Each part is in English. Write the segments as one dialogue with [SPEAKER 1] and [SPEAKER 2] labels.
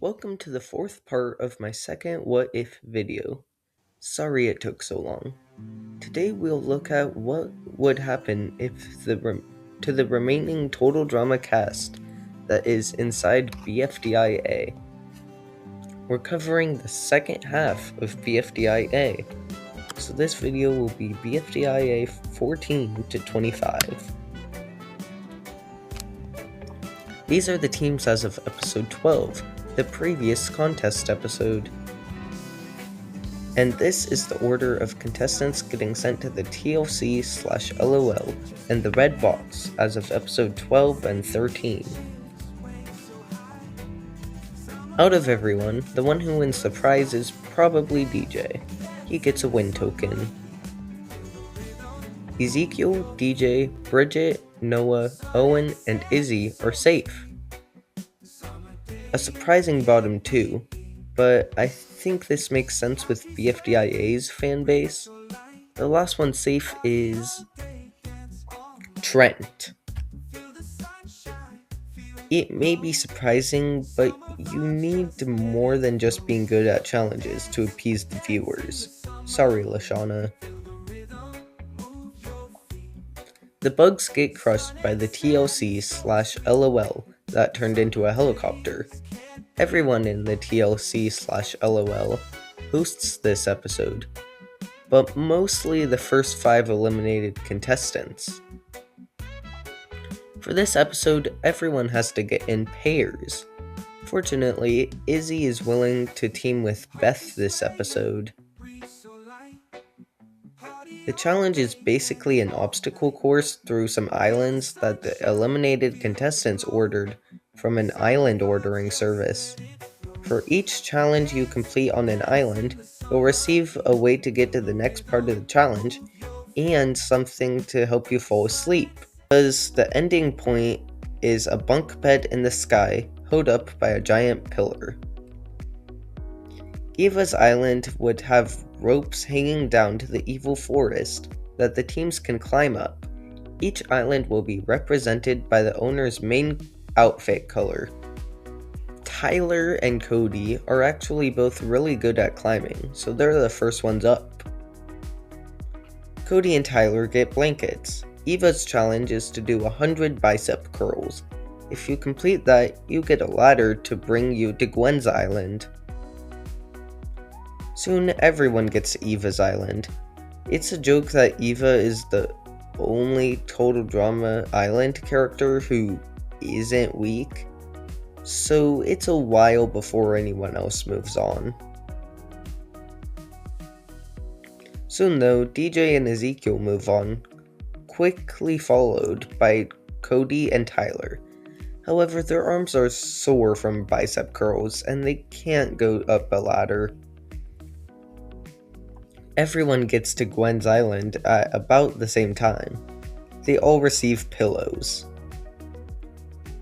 [SPEAKER 1] Welcome to the fourth part of my second What If video. Sorry it took so long. Today we'll look at what would happen if to the remaining total drama cast that is inside BFDIA. We're covering the second half of BFDIA, so this video will be BFDIA 14 to 25. These are the teams as of episode 12, the previous contest episode. And this is the order of contestants getting sent to the TLC/LOL and the red box as of episode 12 and 13. Out of everyone, the one who wins the prize is probably DJ. He gets a win token. Ezekiel, DJ, Bridget, Noah, Owen, and Izzy are safe. A surprising bottom two, but I think this makes sense with BFDIA's fan base. The last one safe is Trent. It may be surprising, but you need more than just being good at challenges to appease the viewers. Sorry, Lashana. The bugs get crushed by the TLC/LOL that turned into a helicopter. Everyone in the TLC/LOL hosts this episode, but mostly the first 5 eliminated contestants. For this episode, everyone has to get in pairs. Fortunately, Izzy is willing to team with Beth this episode. The challenge is basically an obstacle course through some islands that the eliminated contestants ordered from an island ordering service. For each challenge you complete on an island, you'll receive a way to get to the next part of the challenge and something to help you fall asleep, because the ending point is a bunk bed in the sky held up by a giant pillar. Eva's island would have ropes hanging down to the evil forest that the teams can climb up. Each island will be represented by the owner's main outfit color. Tyler and Cody are actually both really good at climbing, so they're the first ones up. Cody and Tyler get blankets. Eva's challenge is to do 100 bicep curls. If you complete that, you get a ladder to bring you to Gwen's island. Soon everyone gets to Eva's island. It's a joke that Eva is the only Total Drama Island character who isn't weak, so it's a while before anyone else moves on. Soon though, DJ and Ezekiel move on, quickly followed by Cody and Tyler. However, their arms are sore from bicep curls and they can't go up a ladder. Everyone gets to Gwen's island at about the same time. They all receive pillows.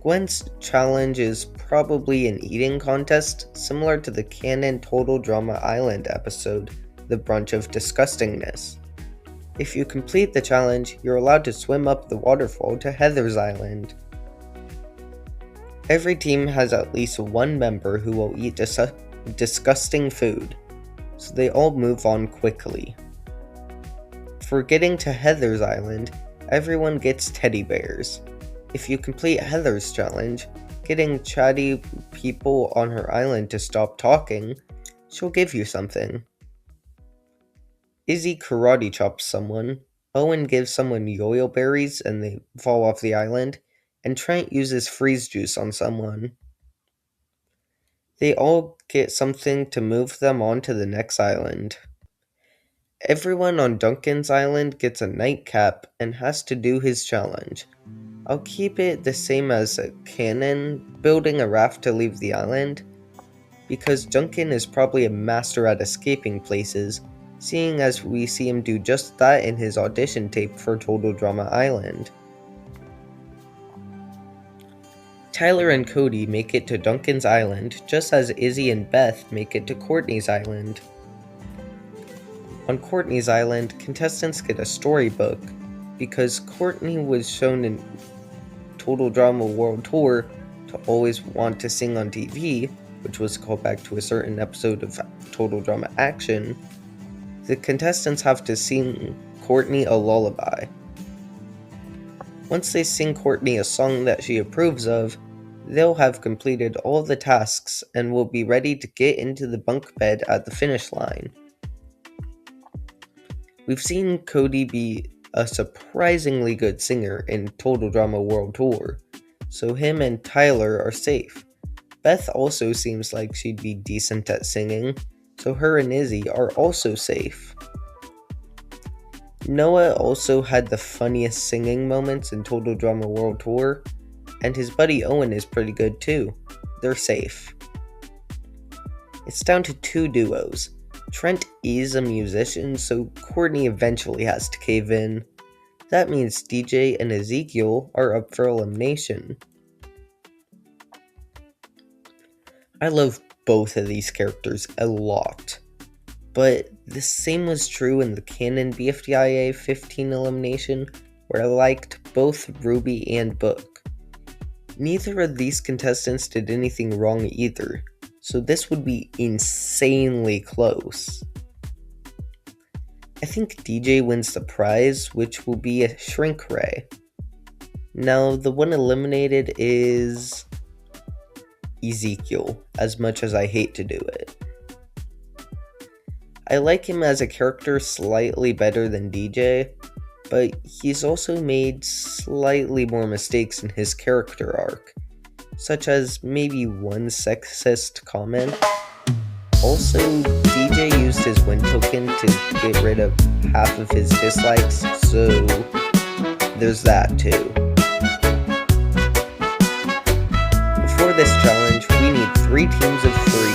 [SPEAKER 1] Gwen's challenge is probably an eating contest, similar to the canon Total Drama Island episode, The Brunch of Disgustingness. If you complete the challenge, you're allowed to swim up the waterfall to Heather's island. Every team has at least one member who will eat disgusting food, so they all move on quickly. For getting to Heather's island, everyone gets teddy bears. If you complete Heather's challenge, getting chatty people on her island to stop talking, she'll give you something. Izzy karate chops someone, Owen gives someone yo-yo berries and they fall off the island, and Trent uses freeze juice on someone. They all get something to move them on to the next island. Everyone on Duncan's island gets a nightcap and has to do his challenge. I'll keep it the same as a canon, building a raft to leave the island, because Duncan is probably a master at escaping places, seeing as we see him do just that in his audition tape for Total Drama Island. Tyler and Cody make it to Duncan's island, just as Izzy and Beth make it to Courtney's island. On Courtney's island, contestants get a storybook, because Courtney was shown in Total Drama World Tour to always want to sing on TV, which was a callback to a certain episode of Total Drama Action, the contestants have to sing Courtney a lullaby. Once they sing Courtney a song that she approves of, they'll have completed all the tasks and will be ready to get into the bunk bed at the finish line. We've seen Cody be a surprisingly good singer in Total Drama World Tour, so him and Tyler are safe. Beth also seems like she'd be decent at singing, so her and Izzy are also safe. Noah also had the funniest singing moments in Total Drama World Tour, and his buddy Owen is pretty good too. They're safe. It's down to 2 duos. Trent is a musician, so Courtney eventually has to cave in. That means DJ and Ezekiel are up for elimination. I love both of these characters a lot, but the same was true in the canon BFDIA 15 elimination, where I liked both Ruby and Book. Neither of these contestants did anything wrong either, so this would be insanely close. I think DJ wins the prize, which will be a shrink ray. Now, the one eliminated is Ezekiel, as much as I hate to do it. I like him as a character slightly better than DJ, but he's also made slightly more mistakes in his character arc, such as maybe one sexist comment. Also, DJ used his win token to get rid of half of his dislikes, so there's that too. For this challenge, we need 3 teams of 3.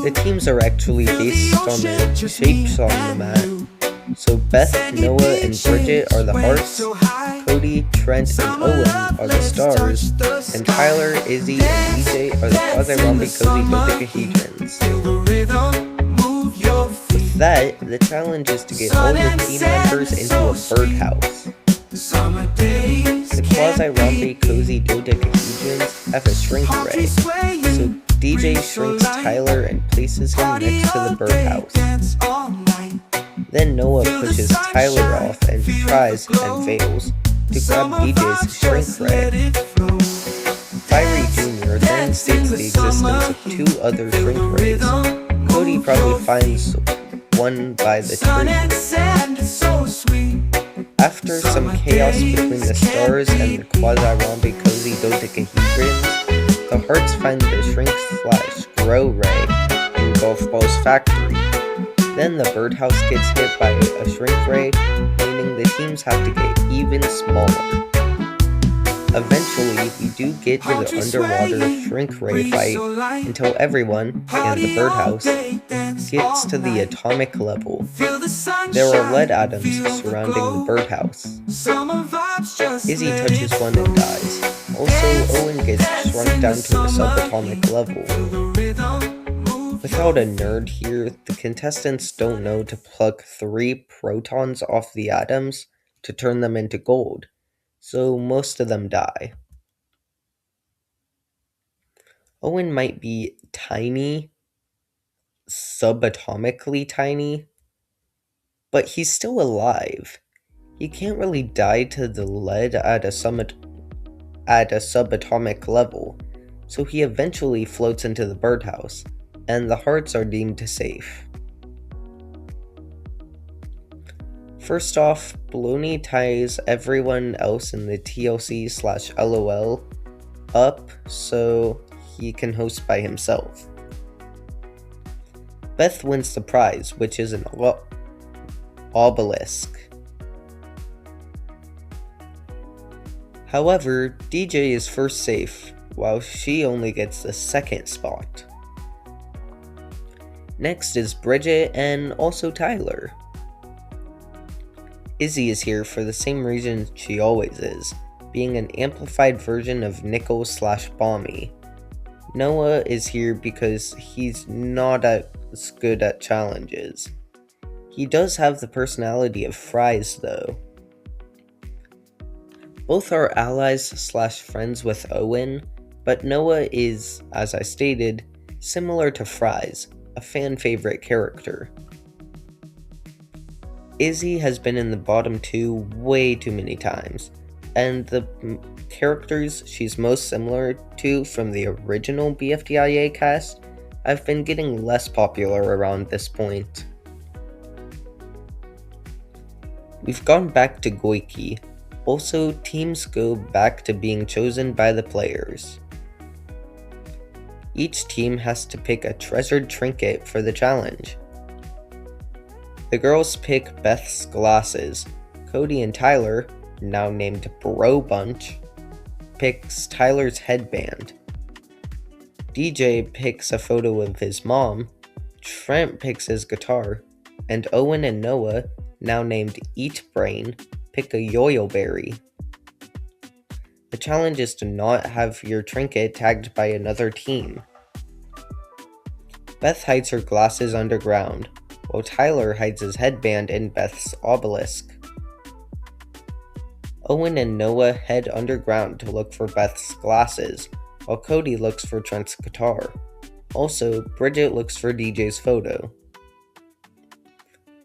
[SPEAKER 1] The teams are actually based on the shapes on the mat. So Beth, Noah, and Bridget are the hearts, Cody, Trent, and Owen are the stars, and Tyler, Izzy, and DJ are the quasi-rhomby cozy dodecahedrons. With that, the challenge is to get all your team members into a birdhouse. The quasi-rhomby cozy dodecahedrons have a shrink ray, so DJ shrinks Tyler and places him next to the birdhouse. Then Noah pushes Tyler off and tries and fails to grab DJ's shrink ray. Fiery Jr. then states the existence of 2 other shrink rays. Cody probably finds one by the tree. After some chaos between the stars and the quasi-rhomby cozy dodecahedrons, the hearts find the shrink/grow ray in Golf Ball's factory. Then the birdhouse gets hit by a shrink ray, meaning the teams have to get even smaller. Eventually, we do get to the underwater shrink ray fight until everyone, and the birdhouse, gets to the atomic level. There are lead atoms surrounding the birdhouse. Izzy touches one and dies. Also, Owen gets shrunk down to a subatomic level. Without a nerd here, the contestants don't know to pluck 3 protons off the atoms to turn them into gold, so most of them die. Owen might be tiny, subatomically tiny, but he's still alive. He can't really die to the lead at a subatomic level, so he eventually floats into the birdhouse, and the hearts are deemed safe. First off, Baloney ties everyone else in the TLC/LOL up so he can host by himself. Beth wins the prize, which is an Obelisk. However, DJ is first safe, while she only gets the 2nd spot. Next is Bridget and also Tyler. Izzy is here for the same reason she always is, being an amplified version of Nickel/Bommy. Noah is here because he's not as good at challenges. He does have the personality of Fries though. Both are allies/friends with Owen, But Noah is, as I stated, similar to Fries, a fan favorite character. Izzy has been in the bottom 2 way too many times, and the characters she's most similar to from the original BFDIA cast have been getting less popular around this point. We've gone back to Goiki. Also, teams go back to being chosen by the players. Each team has to pick a treasured trinket for the challenge. The girls pick Beth's glasses. Cody and Tyler, now named Bro Bunch, picks Tyler's headband. DJ picks a photo of his mom. Trent picks his guitar. And Owen and Noah, now named Eat Brain, pick a yo-yo berry. The challenge is to not have your trinket tagged by another team. Beth hides her glasses underground, while Tyler hides his headband in Beth's Obelisk. Owen and Noah head underground to look for Beth's glasses, while Cody looks for Trent's guitar. Also, Bridget looks for DJ's photo.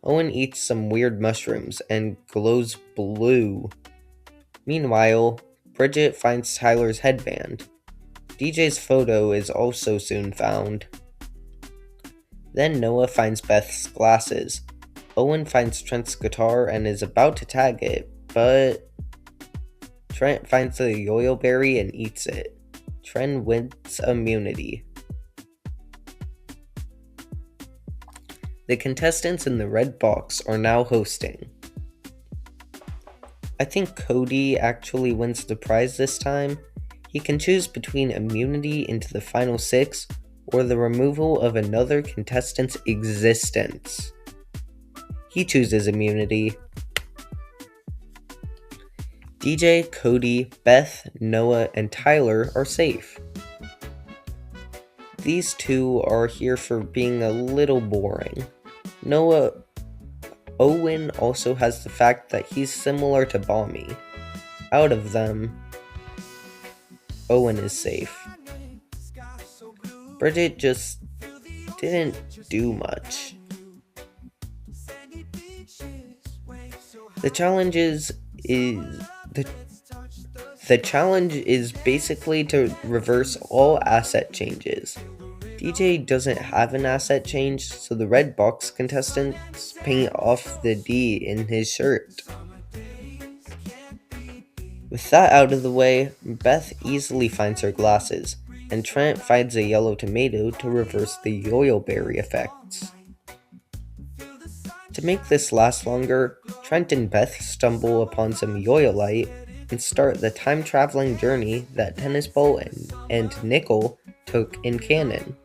[SPEAKER 1] Owen eats some weird mushrooms and glows blue. Meanwhile, Bridget finds Tyler's headband. DJ's photo is also soon found. Then Noah finds Beth's glasses. Owen finds Trent's guitar and is about to tag it, but Trent finds the yo-yo berry and eats it. Trent wins immunity. The contestants in the red box are now hosting. I think Cody actually wins the prize this time. He can choose between immunity into the final 6 or the removal of another contestant's existence. He chooses immunity. DJ, Cody, Beth, Noah, and Tyler are safe. These two are here for being a little boring. Owen also has the fact that he's similar to Bommy. Out of them, Owen is safe. Bridget just didn't do much. The challenge is basically to reverse all asset changes. DJ doesn't have an asset change, so the red box contestants paint off the D in his shirt. With that out of the way, Beth easily finds her glasses, and Trent finds a yellow tomato to reverse the yo-yo berry effects. To make this last longer, Trent and Beth stumble upon some yo-yo light and start the time-traveling journey that Tennis Ball and Nickel took in canon.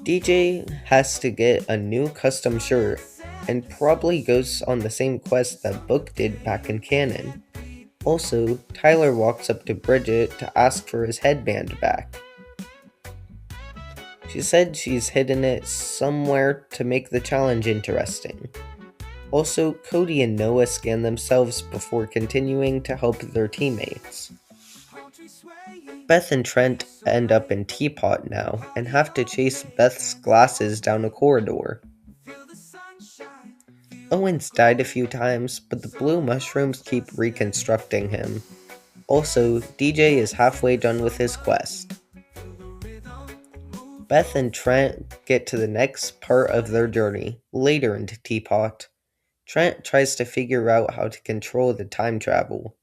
[SPEAKER 1] DJ has to get a new custom shirt and probably goes on the same quest that Book did back in canon. Also, Tyler walks up to Bridget to ask for his headband back. She said she's hidden it somewhere to make the challenge interesting. Also, Cody and Noah scan themselves before continuing to help their teammates. Beth and Trent end up in Teapot now and have to chase Beth's glasses down a corridor. Owen's died a few times, but the blue mushrooms keep reconstructing him. Also, DJ is halfway done with his quest. Beth and Trent get to the next part of their journey, later into Teapot. Trent tries to figure out how to control the time travel.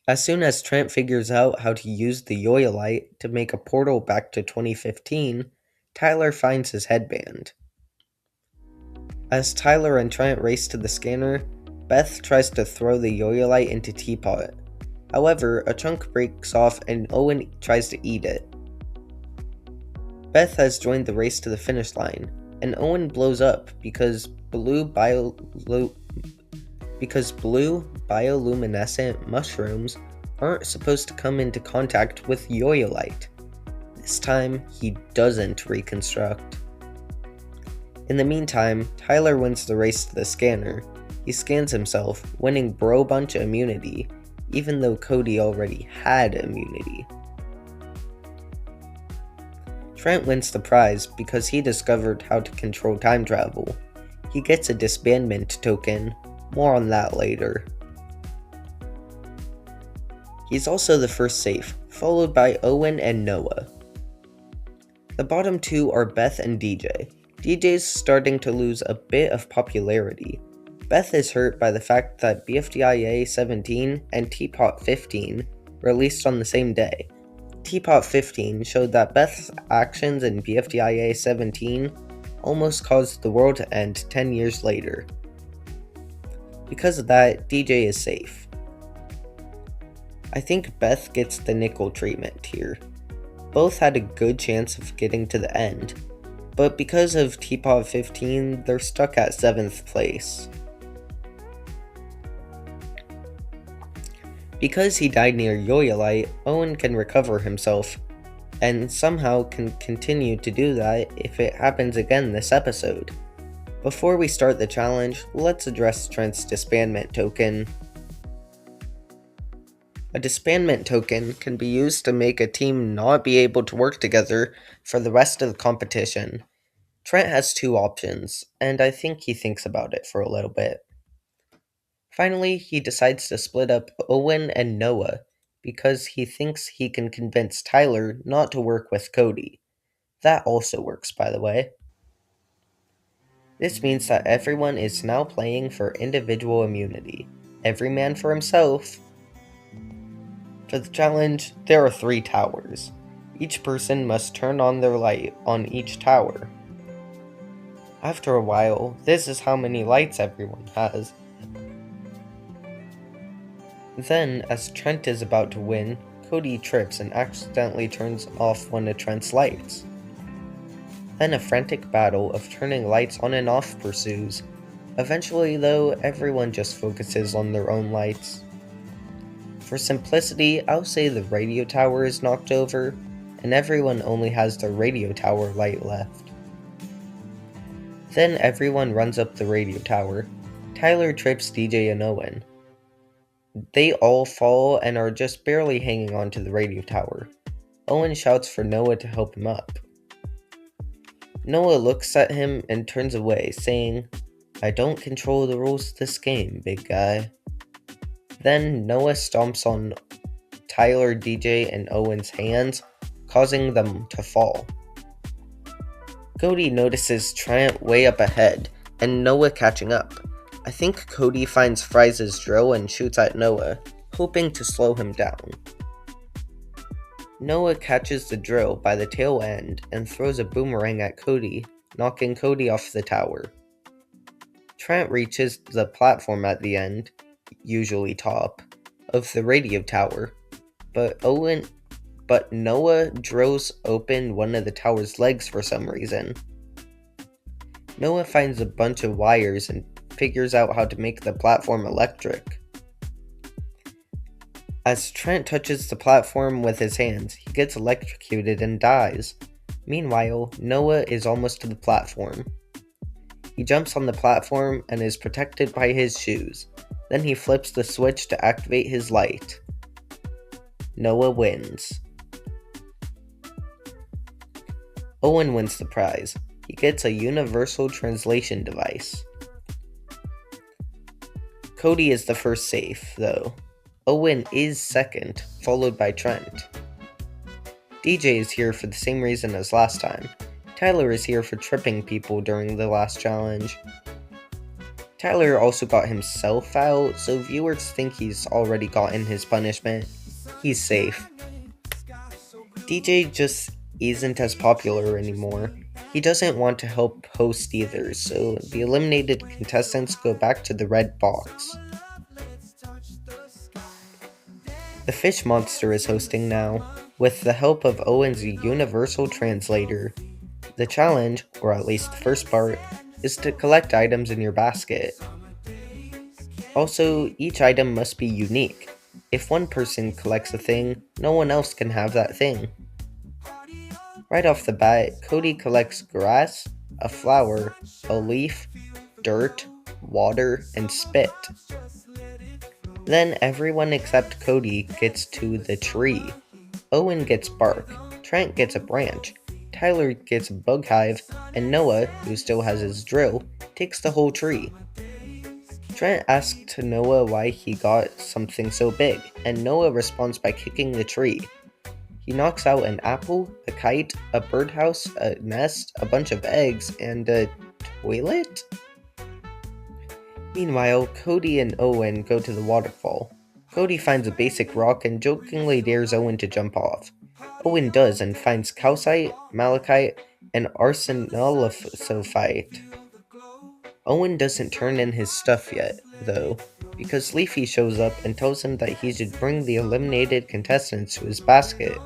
[SPEAKER 1] As soon as Trent figures out how to use the yo-yo light to make a portal back to 2015, Tyler finds his headband. As Tyler and Trent race to the scanner, Beth tries to throw the yo-yo light into Teapot. However, a chunk breaks off and Owen tries to eat it. Beth has joined the race to the finish line, and Owen blows up because blue bioluminescent mushrooms aren't supposed to come into contact with yo-yo light. This time, he doesn't reconstruct. In the meantime, Tyler wins the race to the scanner. He scans himself, winning Bro Bunch immunity. even though Cody already had immunity. Trent wins the prize because he discovered how to control time travel. He gets a Disbandment token, more on that later. He's also the first safe, followed by Owen and Noah. The bottom two are Beth and DJ. DJ's starting to lose a bit of popularity. Beth is hurt by the fact that BFDIA 17 and Teapot 15 released on the same day. Teapot 15 showed that Beth's actions in BFDIA 17 almost caused the world to end 10 years later. Because of that, DJ is safe. I think Beth gets the nickel treatment here. Both had a good chance of getting to the end, but because of Teapot 15, they're stuck at 7th place. Because he died near Yoyolite, Owen can recover himself, and somehow can continue to do that if it happens again this episode. Before we start the challenge, let's address Trent's Disbandment token. A Disbandment token can be used to make a team not be able to work together for the rest of the competition. Trent has two options, and I think he thinks about it for a little bit. Finally, he decides to split up Owen and Noah because he thinks he can convince Tyler not to work with Cody. That also works, by the way. This means that everyone is now playing for individual immunity. Every man for himself. For the challenge, there are 3 towers. Each person must turn on their light on each tower. After a while, this is how many lights everyone has. Then, as Trent is about to win, Cody trips and accidentally turns off one of Trent's lights. Then a frantic battle of turning lights on and off pursues. Eventually, though, everyone just focuses on their own lights. For simplicity, I'll say the radio tower is knocked over, and everyone only has their radio tower light left. Then everyone runs up the radio tower. Tyler trips DJ and Owen. They all fall and are just barely hanging onto the radio tower. Owen shouts for Noah to help him up. Noah looks at him and turns away, saying, "I don't control the rules of this game, big guy." Then Noah stomps on Tyler, DJ, and Owen's hands, causing them to fall. Cody notices Trent way up ahead, and Noah catching up. I think Cody finds Fries' drill and shoots at Noah, hoping to slow him down. Noah catches the drill by the tail end and throws a boomerang at Cody, knocking Cody off the tower. Trent reaches the platform at the end, usually top, of the radio tower, but Noah drills open one of the tower's legs for some reason. Noah finds a bunch of wires and figures out how to make the platform electric. As Trent touches the platform with his hands, he gets electrocuted and dies. Meanwhile, Noah is almost to the platform. He jumps on the platform and is protected by his shoes. Then he flips the switch to activate his light. Noah wins. Owen wins the prize. He gets a universal translation device. Cody is the first safe, though. Owen is second, followed by Trent. DJ is here for the same reason as last time. Tyler is here for tripping people during the last challenge. Tyler also got himself out, so viewers think he's already gotten his punishment. He's safe. DJ just isn't as popular anymore. He doesn't want to help host either, so the eliminated contestants go back to the red box. The fish monster is hosting now, with the help of Owen's universal translator. The challenge, or at least the first part, is to collect items in your basket. Also, each item must be unique. If one person collects a thing, no one else can have that thing. Right off the bat, Cody collects grass, a flower, a leaf, dirt, water, and spit. Then everyone except Cody gets to the tree. Owen gets bark, Trent gets a branch, Tyler gets a bug hive, and Noah, who still has his drill, takes the whole tree. Trent asks Noah why he got something so big, and Noah responds by kicking the tree. He knocks out an apple, a kite, a birdhouse, a nest, a bunch of eggs, and a toilet? Meanwhile, Cody and Owen go to the waterfall. Cody finds a basic rock and jokingly dares Owen to jump off. Owen does and finds calcite, malachite, and arsenophyte. Owen doesn't turn in his stuff yet, though, because Leafy shows up and tells him that he should bring the eliminated contestants to his basket.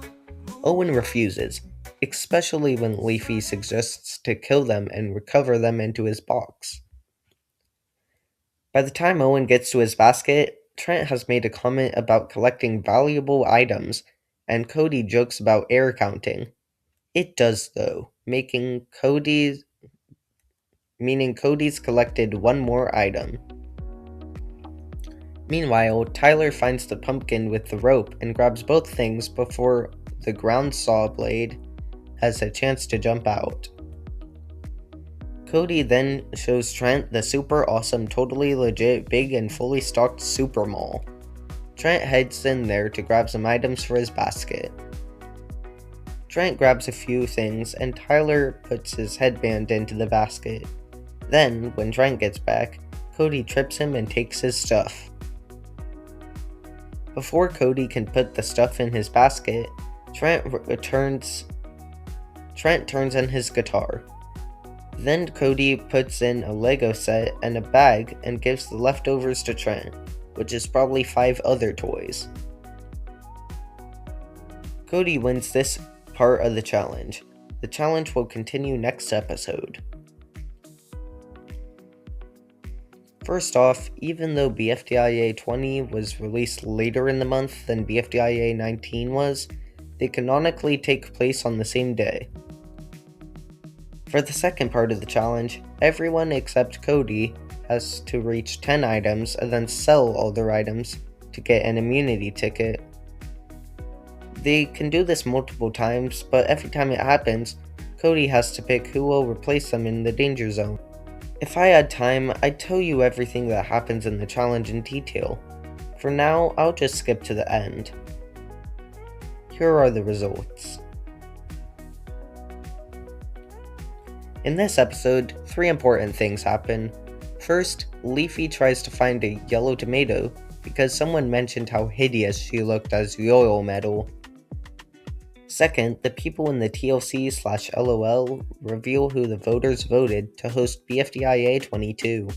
[SPEAKER 1] Owen refuses, especially when Leafy suggests to kill them and recover them into his box. By the time Owen gets to his basket, Trent has made a comment about collecting valuable items, and Cody jokes about air counting. It does though, meaning Cody's collected one more item. Meanwhile, Tyler finds the pumpkin with the rope and grabs both things before the ground saw blade has a chance to jump out. Cody then shows Trent the super awesome, totally legit, big and fully stocked super mall. Trent heads in there to grab some items for his basket. Trent grabs a few things and Tyler puts his headband into the basket. Then, when Trent gets back, Cody trips him and takes his stuff. Before Cody can put the stuff in his basket, Trent turns in his guitar. Then Cody puts in a Lego set and a bag and gives the leftovers to Trent, which is probably 5 other toys. Cody wins this part of the challenge. The challenge will continue next episode. First off, even though BFDIA 20 was released later in the month than BFDIA 19 was, they canonically take place on the same day. For the second part of the challenge, everyone except Cody has to reach 10 items and then sell all their items to get an immunity ticket. They can do this multiple times, but every time it happens, Cody has to pick who will replace them in the danger zone. If I had time, I'd tell you everything that happens in the challenge in detail. For now, I'll just skip to the end. Here are the results. In this episode, 3 important things happen. First, Leafy tries to find a yellow tomato because someone mentioned how hideous she looked as Yoil Metal. Second, the people in the TLC/LOL reveal who the voters voted to host BFDIA 22.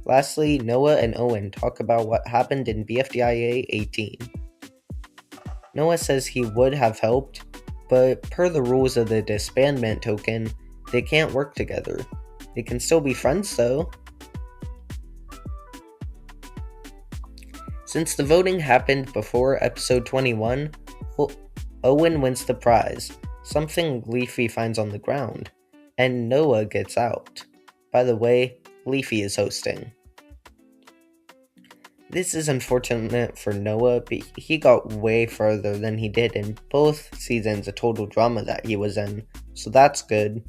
[SPEAKER 1] Lastly, Noah and Owen talk about what happened in BFDIA 18. Noah says he would have helped, but per the rules of the Disbandment token, they can't work together. They can still be friends though. Since the voting happened before episode 21, Owen wins the prize, something Leafy finds on the ground, and Noah gets out. By the way, Leafy is hosting. This is unfortunate for Noah, but he got way further than he did in both seasons of Total Drama that he was in, so that's good.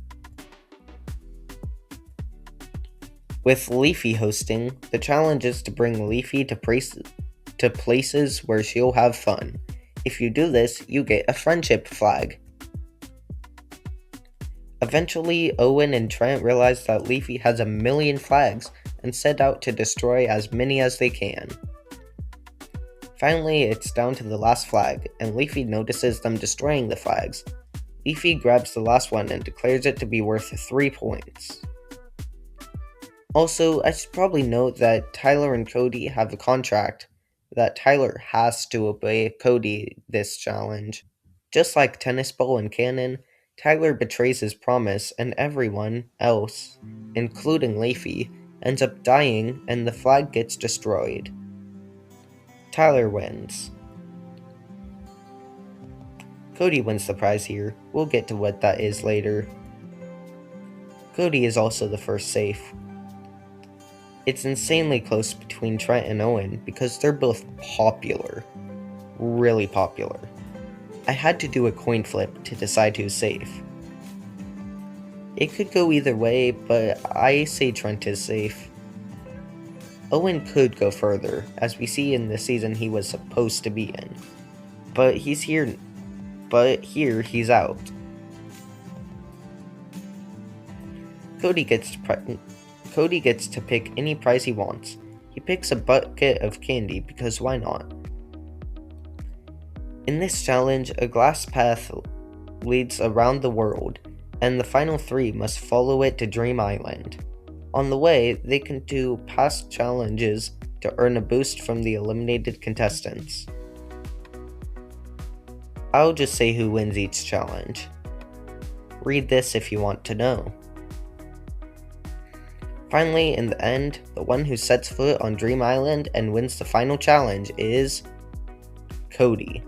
[SPEAKER 1] With Leafy hosting, the challenge is to bring Leafy to places where she'll have fun. If you do this, you get a friendship flag. Eventually, Owen and Trent realize that Leafy has 1,000,000 flags and set out to destroy as many as they can. Finally, it's down to the last flag, and Leafy notices them destroying the flags. Leafy grabs the last one and declares it to be worth 3 points. Also, I should probably note that Tyler and Cody have a contract that Tyler has to obey Cody this challenge. Just like Tennis Ball and Cannon, Tyler betrays his promise and everyone else, including Leafy, ends up dying and the flag gets destroyed. Tyler wins. Cody wins the prize here. We'll get to what that is later. Cody is also the first safe. It's insanely close between Trent and Owen because they're both popular. Really popular. I had to do a coin flip to decide who's safe. It could go either way, but I say Trent is safe. Owen could go further, as we see in the season he was supposed to be in. But here he's out. Cody gets to pick any prize he wants. He picks a bucket of candy because why not? In this challenge, a glass path leads around the world, and the final 3 must follow it to Dream Island. On the way, they can do past challenges to earn a boost from the eliminated contestants. I'll just say who wins each challenge. Read this if you want to know. Finally, in the end, the one who sets foot on Dream Island and wins the final challenge is Cody.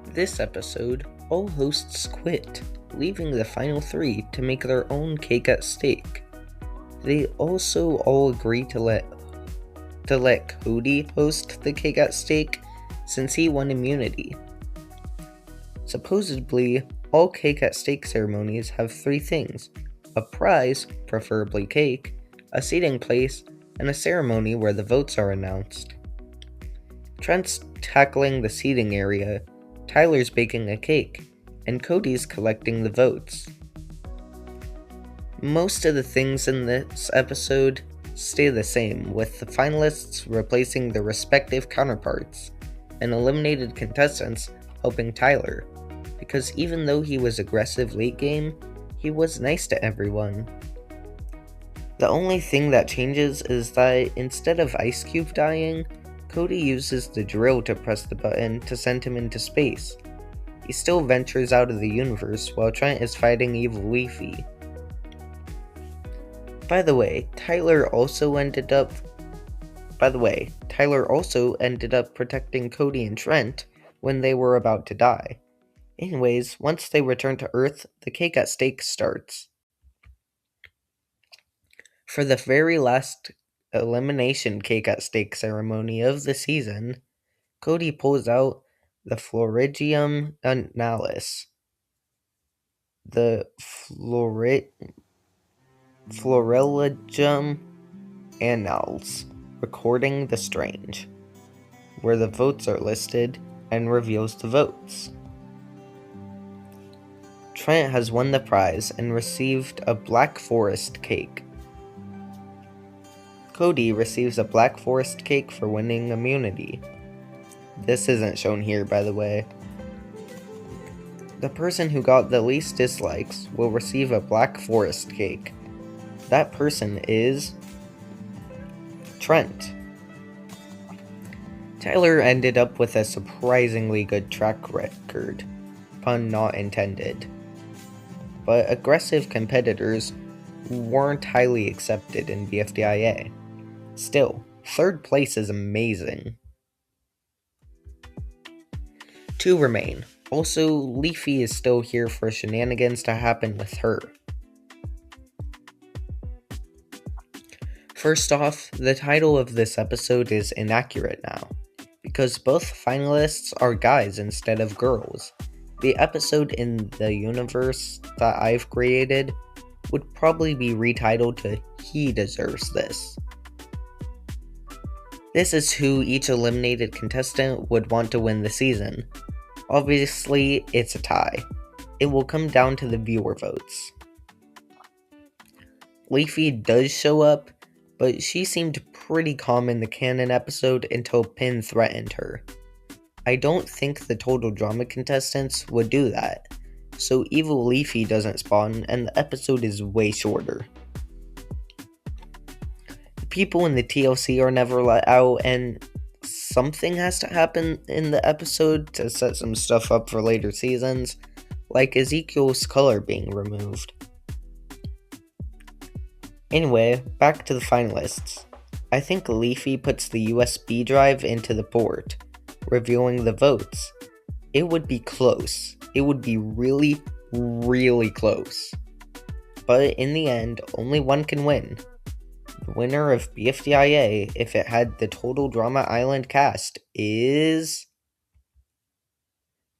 [SPEAKER 1] This episode, all hosts quit, leaving the final 3 to make their own cake at stake. They also all agree to let Cody host the cake at stake since he won immunity. Supposedly, all cake at stake ceremonies have 3 things: a prize, preferably cake, a seating place, and a ceremony where the votes are announced. Trent's tackling the seating area, Tyler's baking a cake, and Cody's collecting the votes. Most of the things in this episode stay the same, with the finalists replacing their respective counterparts, and eliminated contestants helping Tyler, because even though he was aggressive late game, he was nice to everyone. The only thing that changes is that instead of Ice Cube dying, Cody uses the drill to press the button to send him into space. He still ventures out of the universe while Trent is fighting Evil Leafy. By the way, Tyler also ended up protecting Cody and Trent when they were about to die. Anyways, once they return to Earth, the cake at stake starts. For the very last elimination cake at stake ceremony of the season, Cody pulls out the Floridium Annalis, the Florilegium Annals, recording the strange, where the votes are listed, and reveals the votes. Trent has won the prize and received a Black Forest cake. Cody receives a Black Forest cake for winning immunity. This isn't shown here, by the way. The person who got the least dislikes will receive a Black Forest cake. That person is Trent. Tyler ended up with a surprisingly good track record, pun not intended. But aggressive competitors weren't highly accepted in BFDIA. Still, 3rd place is amazing. 2 remain. Also, Leafy is still here for shenanigans to happen with her. First off, the title of this episode is inaccurate now, because both finalists are guys instead of girls. The episode in the universe that I've created would probably be retitled to He Deserves This. This is who each eliminated contestant would want to win the season. Obviously, it's a tie. It will come down to the viewer votes. Leafy does show up, but she seemed pretty calm in the canon episode until Pin threatened her. I don't think the Total Drama contestants would do that, so Evil Leafy doesn't spawn and the episode is way shorter. The people in the TLC are never let out, and something has to happen in the episode to set some stuff up for later seasons, like Ezekiel's color being removed. Anyway, back to the finalists. I think Leafy puts the USB drive into the port, revealing the votes. It would be close. It would be really, really close. But in the end, only one can win. The winner of BFDIA, if it had the Total Drama Island cast, is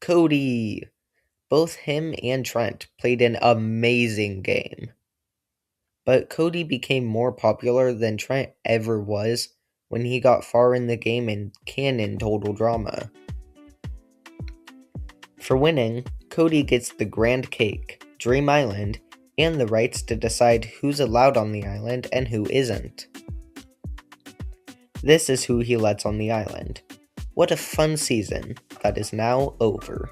[SPEAKER 1] Cody. Both him and Trent played an amazing game. But Cody became more popular than Trent ever was when he got far in the game in canon Total Drama. For winning, Cody gets the Grand Cake, Dream Island, and the rights to decide who's allowed on the island and who isn't. This is who he lets on the island. What a fun season that is now over.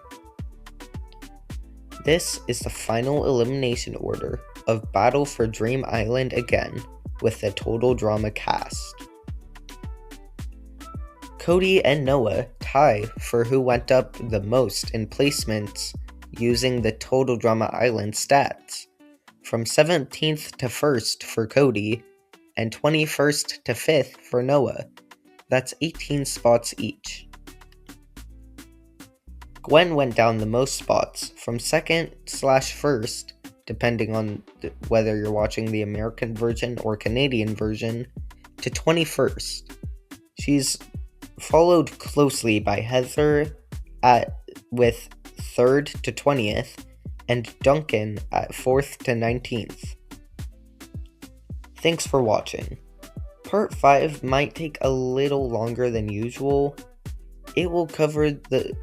[SPEAKER 1] This is the final elimination order of Battle for Dream Island again with the Total Drama cast. Cody and Noah tie for who went up the most in placements using the Total Drama Island stats, from 17th to 1st for Cody and 21st to 5th for Noah. That's 18 spots each. Gwen went down the most spots, from 2nd/1st, depending on whether you're watching the American version or Canadian version, to 21st. She's followed closely by Heather with 3rd to 20th, and Duncan at 4th to 19th. Thanks for watching. Part 5 might take a little longer than usual. It will cover the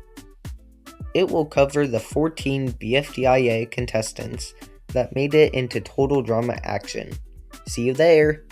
[SPEAKER 1] 14 BFDIA contestants that made it into Total Drama action. See you there!